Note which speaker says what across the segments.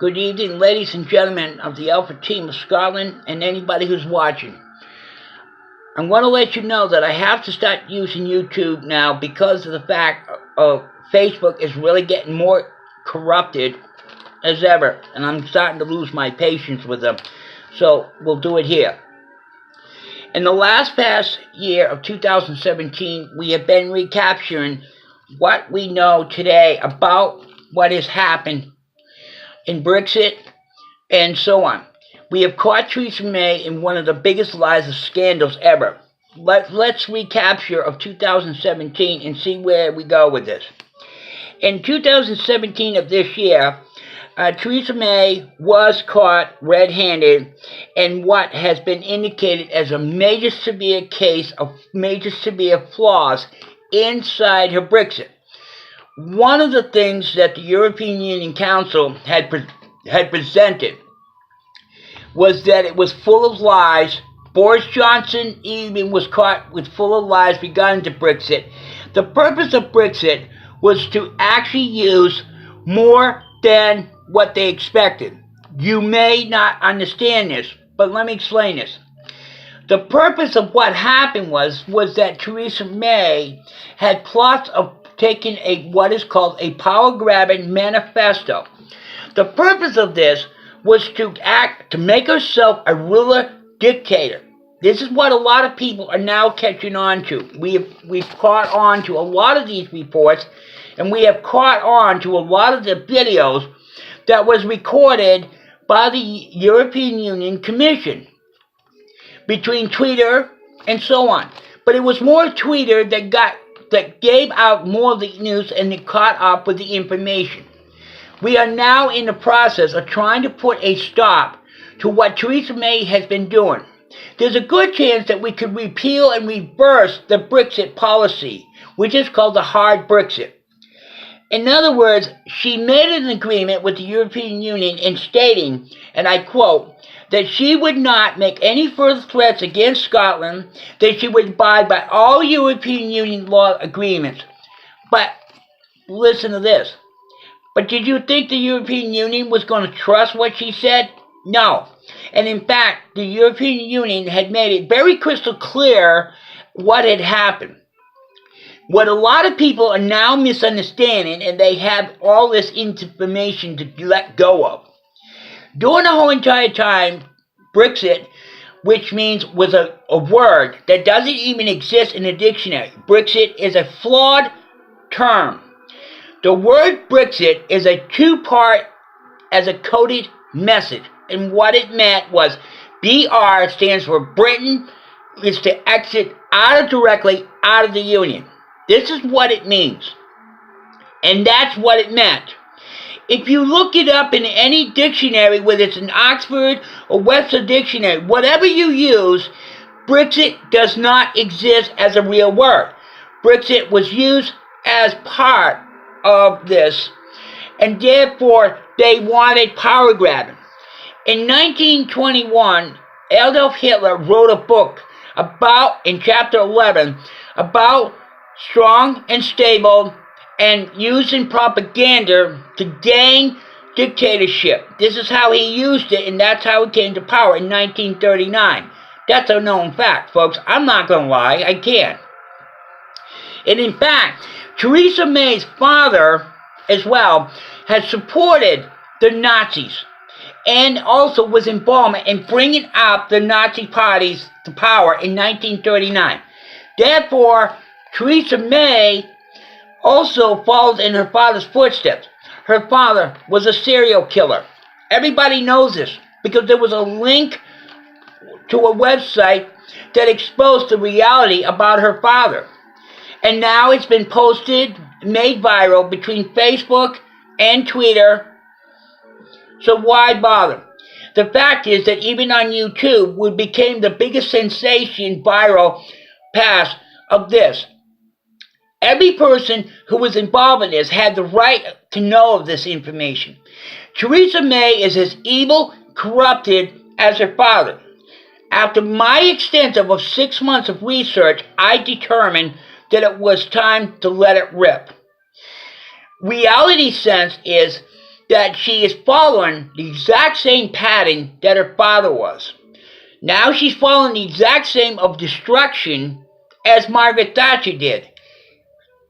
Speaker 1: Good evening, ladies and gentlemen of the Alpha Team of Scotland and anybody who's watching. I'm going to let you know that I have to start using YouTube now because of the fact of Facebook is really getting more corrupted as ever, and I'm starting to lose my patience with them. So we'll do it here. In the past year of 2017, we have been recapturing what we know today about what has happened in Brexit and so on. We have caught Theresa May in one of the biggest lies of scandals ever. Let's recapture of 2017 and see where we go with this. In 2017 of this year, Theresa May was caught red-handed in what has been indicated as a major severe case of major severe flaws inside her Brexit. One of the things that the European Union Council had presented was that it was full of lies. Boris Johnson even was caught with full of lies regarding to Brexit. The purpose of Brexit was to actually use more than what they expected. You may not understand this, but let me explain this. The purpose of what happened was that Theresa May had plots of taking what is called a power-grabbing manifesto. The purpose of this was to make herself a ruler dictator. This is what a lot of people are now catching on to. We've caught on to a lot of these reports, and we have caught on to a lot of the videos that was recorded by the European Union Commission between Twitter and so on. But it was more Twitter that gave out more of the news and it caught up with the information. We are now in the process of trying to put a stop to what Theresa May has been doing. There's a good chance that we could repeal and reverse the Brexit policy, which is called the hard Brexit. In other words, she made an agreement with the European Union in stating, and I quote, that she would not make any further threats against Scotland, that she would abide by all European Union law agreements. But listen to this. But did you think the European Union was going to trust what she said? No. And in fact, the European Union had made it very crystal clear what had happened. What a lot of people are now misunderstanding, and they have all this information to let go of. During the whole entire time, Brexit, which was a word that doesn't even exist in the dictionary. Brexit is a flawed term. The word Brexit is a two-part as a coded message. And what it meant was BR stands for Britain is to exit directly out of the Union. This is what it means. And that's what it meant. If you look it up in any dictionary, whether it's in Oxford or Webster Dictionary, whatever you use, Brexit does not exist as a real word. Brexit was used as part of this, and therefore they wanted power grabbing. In 1921, Adolf Hitler wrote a book in chapter 11, about strong and stable and using propaganda to gain dictatorship. This is how he used it, and that's how he came to power in 1939. That's a known fact, folks. I'm not going to lie. I can't. And in fact, Theresa May's father, as well, has supported the Nazis and also was involved in bringing up the Nazi parties to power in 1939. Therefore, Theresa May also follows in her father's footsteps. Her father was a serial killer. Everybody knows this because there was a link to a website that exposed the reality about her father. And now it's been posted, made viral between Facebook and Twitter. So why bother? The fact is that even on YouTube, we became the biggest sensation viral pass of this. Every person who was involved in this had the right to know of this information. Theresa May is as evil, corrupted as her father. After my extensive of 6 months of research, I determined that it was time to let it rip. Reality sense is that she is following the exact same pattern that her father was. Now she's following the exact same of destruction as Margaret Thatcher did.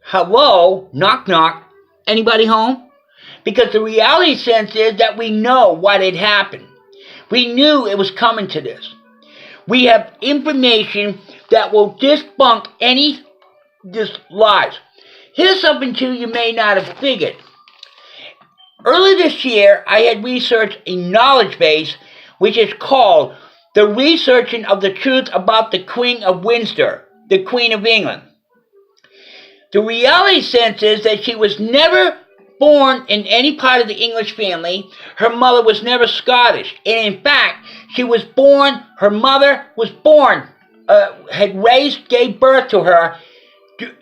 Speaker 1: Hello? Knock knock. Anybody home? Because the reality sense is that we know what had happened. We knew it was coming to this. We have information that will debunk any lies. Here's something too you may not have figured. Early this year, I had researched a knowledge base which is called The Researching of the Truth About the Queen of Windsor, the Queen of England. The reality sense is that she was never born in any part of the English family. Her mother was never Scottish. And in fact, her mother was born, gave birth to her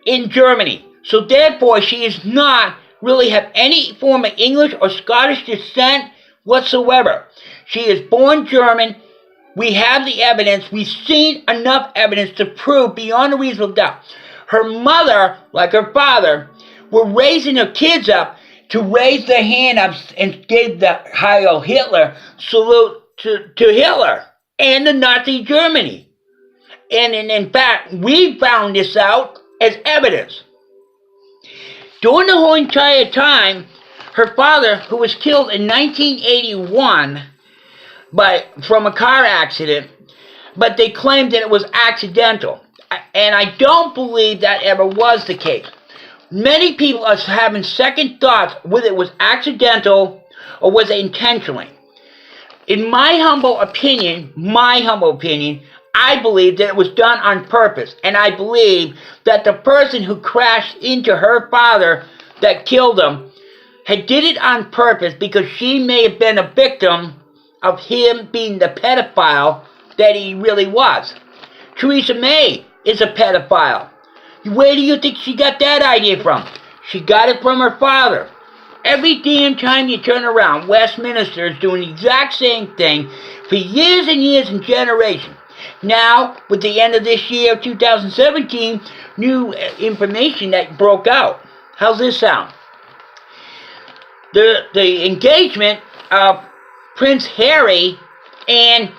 Speaker 1: in Germany. So therefore, she is not really have any form of English or Scottish descent whatsoever. She is born German. We have the evidence. We've seen enough evidence to prove beyond a reasonable doubt. Her mother, like her father, were raising her kids up to raise their hand up and give the Heil Hitler salute to Hitler and the Nazi Germany. And in fact, we found this out as evidence. During the whole entire time, her father, who was killed in 1981 from a car accident, but they claimed that it was accidental. And I don't believe that ever was the case. Many people are having second thoughts whether it was accidental or was it intentionally. In my humble opinion, I believe that it was done on purpose. And I believe that the person who crashed into her father that killed him had did it on purpose because she may have been a victim of him being the pedophile that he really was. Theresa May is a pedophile. Where do you think she got that idea from? She got it from her father. Every damn time you turn around, Westminster is doing the exact same thing for years and years and generations. Now, with the end of this year, 2017, new information that broke out. How's this sound? The engagement of Prince Harry and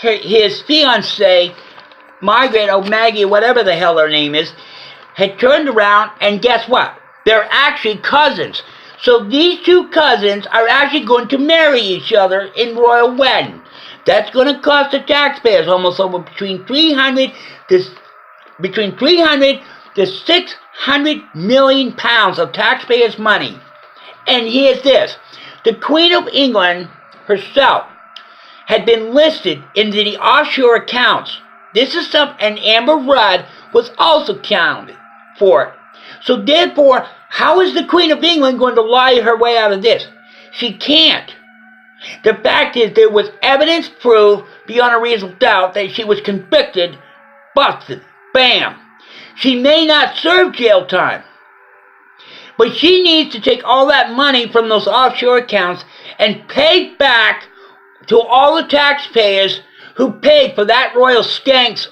Speaker 1: his fiancée, Margaret or Maggie, whatever the hell her name is, had turned around, and guess what? They're actually cousins. So these two cousins are actually going to marry each other in royal wedding. That's going to cost the taxpayers almost over between 300 to 600 million pounds of taxpayers' money. And here's this. The Queen of England herself had been listed into the offshore accounts. This is something, and Amber Rudd was also counted for it. So therefore, how is the Queen of England going to lie her way out of this? She can't. The fact is, there was evidence proved beyond a reasonable doubt that she was convicted, busted, bam. She may not serve jail time, but she needs to take all that money from those offshore accounts and pay back to all the taxpayers who paid for that royal skank's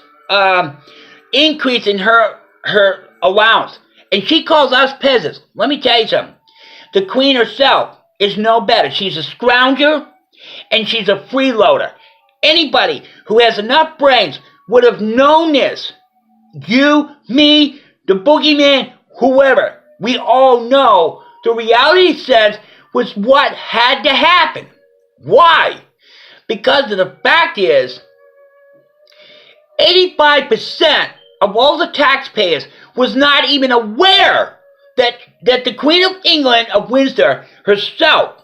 Speaker 1: increase in her allowance. And she calls us peasants. Let me tell you something. The Queen herself is no better. She's a scrounger and she's a freeloader. Anybody who has enough brains would have known this. You, me, the boogeyman, whoever. We all know the reality sense was what had to happen. Why? Because of the fact is, 85% of all the taxpayers was not even aware that the Queen of England of Windsor herself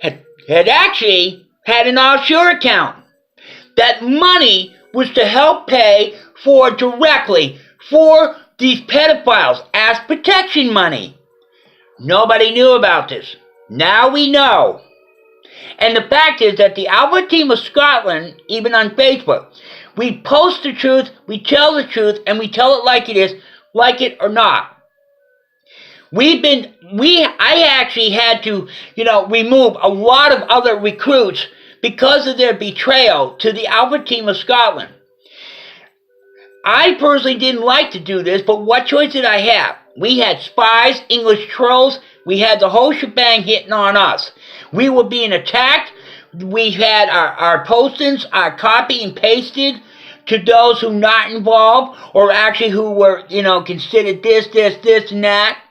Speaker 1: had actually had an offshore account. That money was to help pay directly for these pedophiles as protection money. Nobody knew about this. Now we know. And the fact is that the Alpha Team of Scotland, even on Facebook, we post the truth, we tell the truth, and we tell it like it is, like it or not. I actually had to, remove a lot of other recruits because of their betrayal to the Alpha Team of Scotland. I personally didn't like to do this, but what choice did I have? We had spies, English trolls, We had the whole shebang hitting on us. We were being attacked. We had our postings, copy and pasted to those who not involved, or actually who were, considered this, and that.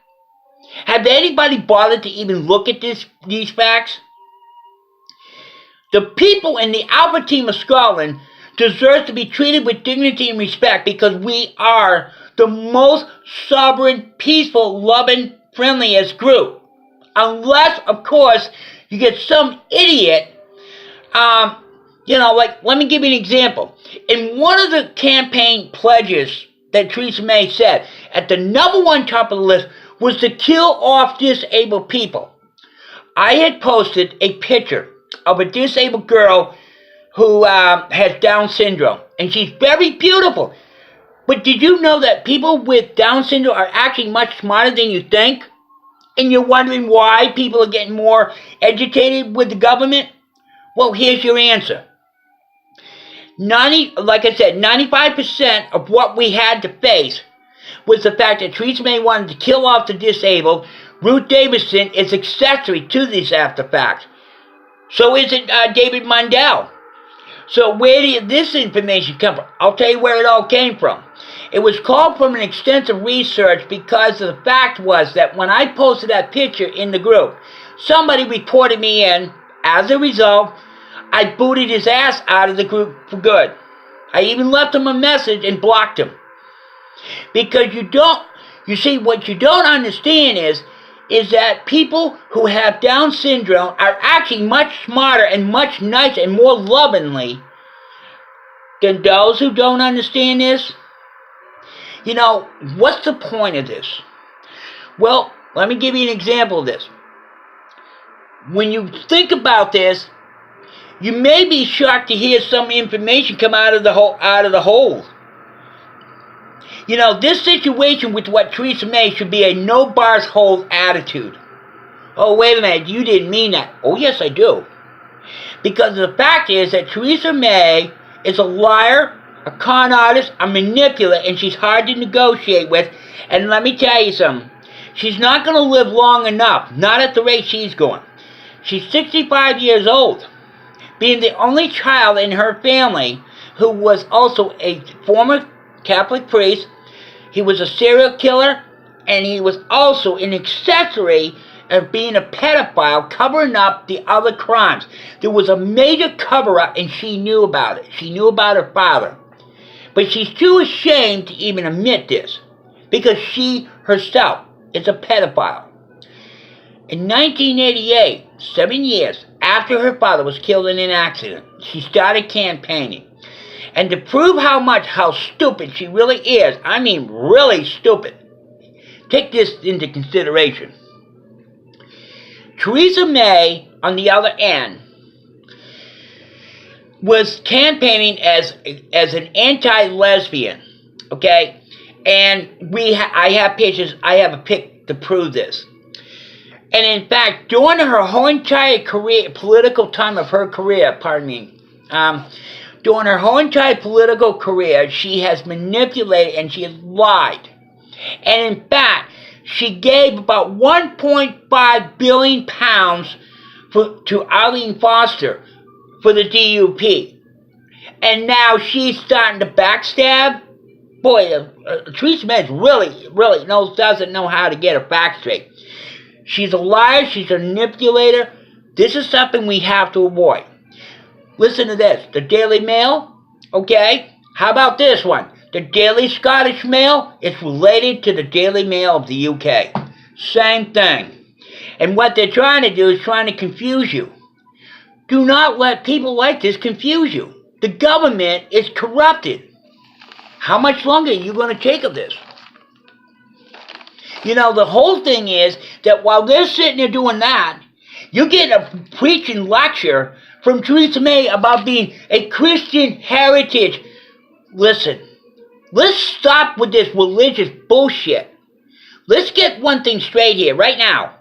Speaker 1: Have anybody bothered to even look at these facts? The people in the Alpha Team of Scotland deserve to be treated with dignity and respect because we are the most sovereign, peaceful, loving, friendliest group. Unless, of course, you get some idiot, let me give you an example. In one of the campaign pledges that Theresa May said, at the number one top of the list was to kill off disabled people. I had posted a picture of a disabled girl who has Down syndrome, and she's very beautiful. But did you know that people with Down syndrome are actually much smarter than you think? And you're wondering why people are getting more educated with the government? Well, here's your answer. 95% of what we had to face was the fact that Theresa May wanted to kill off the disabled. Ruth Davidson is accessory to this after fact. So is it David Mundell. So where did this information come from? I'll tell you where it all came from. It was called from an extensive research because the fact was that when I posted that picture in the group, somebody reported me in. As a result, I booted his ass out of the group for good. I even left him a message and blocked him. Because what you don't understand is that people who have Down syndrome are actually much smarter and much nicer and more lovingly than those who don't understand this. What's the point of this? Well, let me give you an example of this. When you think about this, you may be shocked to hear some information come out of the hole. This situation with what Theresa May should be a no bars hold attitude. Oh, wait a minute, you didn't mean that. Oh, yes, I do. Because the fact is that Theresa May is a liar, a con artist, a manipulator, and she's hard to negotiate with. And let me tell you something. She's not going to live long enough, not at the rate she's going. She's 65 years old, being the only child in her family who was also a former Catholic priest. He was a serial killer, and he was also an accessory of being a pedophile, covering up the other crimes. There was a major cover-up, and she knew about it. She knew about her father. But she's too ashamed to even admit this, because she herself is a pedophile. In 1988, 7 years after her father was killed in an accident, she started campaigning. And to prove how stupid she really is, I mean really stupid, take this into consideration. Theresa May, on the other end, was campaigning as an anti-lesbian, okay? And I have pictures, I have a pic to prove this. And in fact, during her whole entire political time of her career, during her whole entire political career, she has manipulated and she has lied. And in fact, she gave about 1.5 billion pounds to Arlene Foster for the DUP. And now she's starting to backstab. Boy, Theresa May really doesn't know how to get her facts straight. She's a liar, she's a manipulator. This is something we have to avoid. Listen to this, the Daily Mail, okay? How about this one? The Daily Scottish Mail is related to the Daily Mail of the UK. Same thing. And what they're trying to do is trying to confuse you. Do not let people like this confuse you. The government is corrupted. How much longer are you going to take of this? The whole thing is that while they're sitting there doing that, you get a preaching lecture from Theresa May about being a Christian heritage. Listen, let's stop with this religious bullshit. Let's get one thing straight here, right now.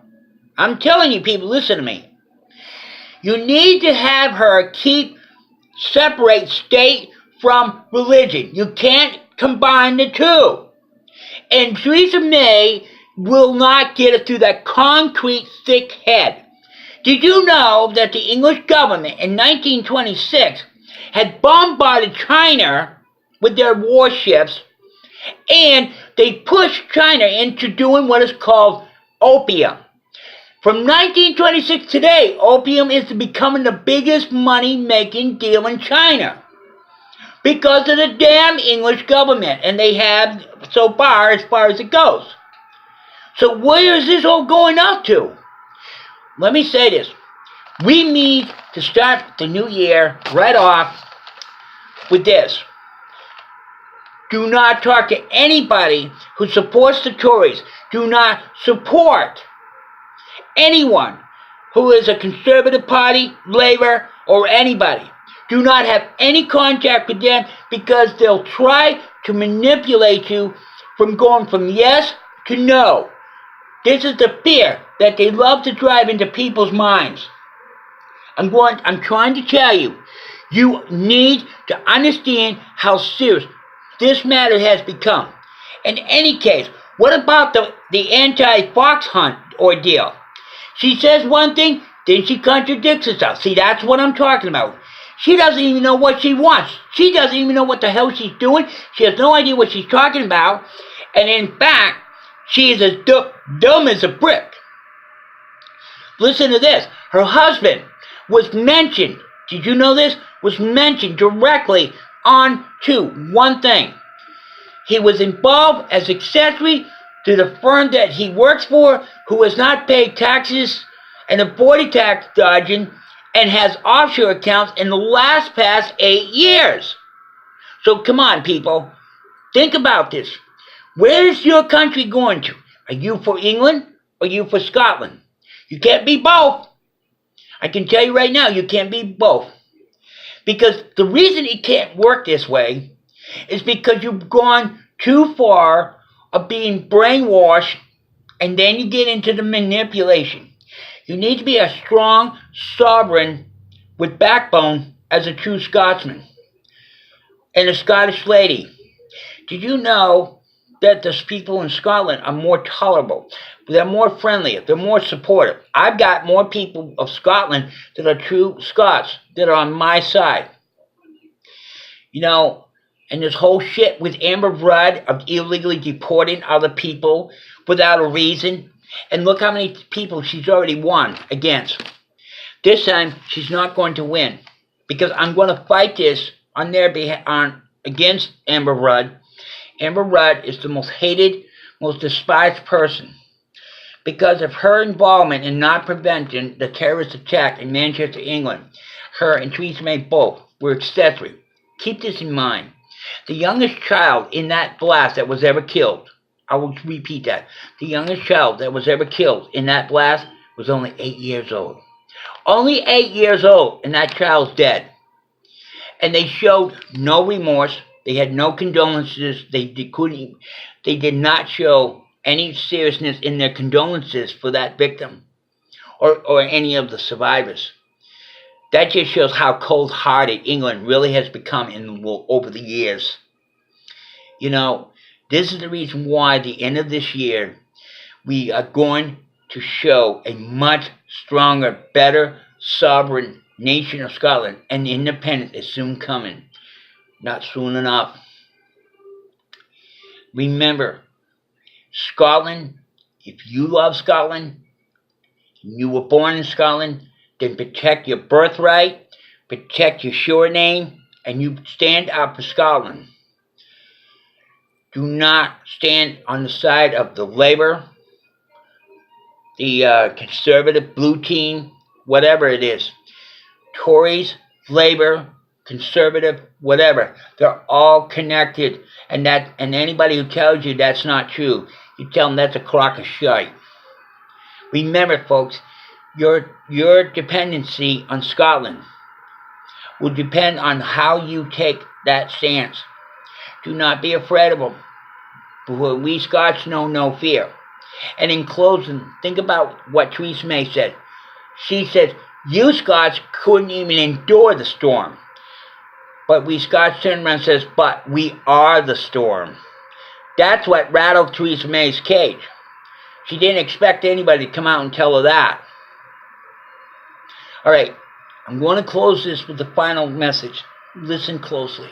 Speaker 1: I'm telling you people, listen to me. You need to have her separate state from religion. You can't combine the two. And Theresa May will not get it through that concrete thick head. Did you know that the English government in 1926 had bombarded China with their warships, and they pushed China into doing what is called opium? From 1926 today, opium is becoming the biggest money-making deal in China because of the damn English government, and they have so far as it goes. So where is this all going up to? Let me say this. We need to start the new year right off with this. Do not talk to anybody who supports the Tories. Do not support anyone who is a Conservative Party, Labour, or anybody. Do not have any contact with them because they'll try to manipulate you from going from yes to no. This is the fear that they love to drive into people's minds. I'm trying to tell you, you need to understand how serious this matter has become. In any case, what about the anti-fox hunt ordeal? She says one thing, then she contradicts herself. See, that's what I'm talking about. She doesn't even know what she wants. She doesn't even know what the hell she's doing. She has no idea what she's talking about. And in fact, she is as dumb as a brick. Listen to this. Her husband was mentioned, did you know this? Was mentioned directly on to one thing. He was involved as accessory to the firm that he works for, who has not paid taxes and avoided tax dodging and has offshore accounts in the past 8 years. So come on, people. Think about this. Where is your country going to? Are you for England or are you for Scotland? You can't be both. I can tell you right now, you can't be both. Because the reason it can't work this way is because you've gone too far of being brainwashed, and then you get into the manipulation. You need to be a strong sovereign with backbone as a true Scotsman and a Scottish lady. Did you know that the people in Scotland are more tolerable? They're more friendly. They're more supportive. I've got more people of Scotland that are true Scots that are on my side. You know, and this whole shit with Amber Rudd of illegally deporting other people without a reason. And look how many people she's already won against. This time, she's not going to win. Because I'm going to fight this on their behalf, against Amber Rudd. Amber Rudd is the most hated, most despised person. Because of her involvement in not preventing the terrorist attack in Manchester, England. Her and Theresa May both were accessory. Keep this in mind. The youngest child in that blast that was ever killed, I will repeat that. The youngest child that was ever killed in that blast was only 8 years old. Only 8 years old, and that child's dead. And they showed no remorse. They had no condolences. They did not show any seriousness in their condolences for that victim or any of the survivors. That just shows how cold-hearted England really has become over the years. You know, this is the reason why at the end of this year, we are going to show a much stronger, better, sovereign nation of Scotland, and independence is soon coming. Not soon enough. Remember, Scotland, if you love Scotland, you were born in Scotland, then protect your birthright, protect your shore name, and you stand up for Scotland. Do not stand on the side of the Labour, the Conservative Blue Team, whatever it is. Tories, Labour, Conservative, whatever. They're all connected. And anybody who tells you that's not true, you tell them that's a crock of shite. Remember, folks, your dependency on Scotland will depend on how you take that stance. Do not be afraid of them. For we Scots know no fear. And in closing, think about what Theresa May said. She said, you Scots couldn't even endure the storm. But we Scots turn around and says, but we are the storm. That's what rattled Theresa May's cage. She didn't expect anybody to come out and tell her that. All right, I'm going to close this with the final message. Listen closely.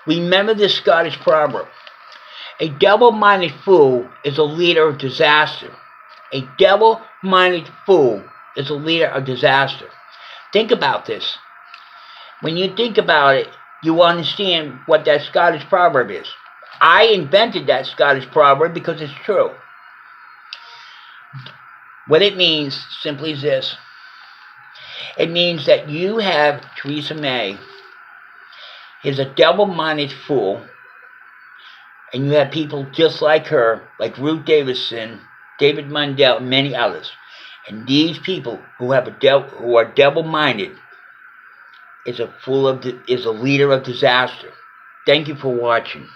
Speaker 1: Remember this Scottish proverb. A double-minded fool is a leader of disaster. A double-minded fool is a leader of disaster. Think about this. When you think about it, you understand what that Scottish proverb is. I invented that Scottish proverb because it's true. What it means simply is this. It means that you have Theresa May is a double-minded fool, and you have people just like her, like Ruth Davidson, David Mundell, and many others. And these people who are double-minded is a leader of disaster. Thank you for watching.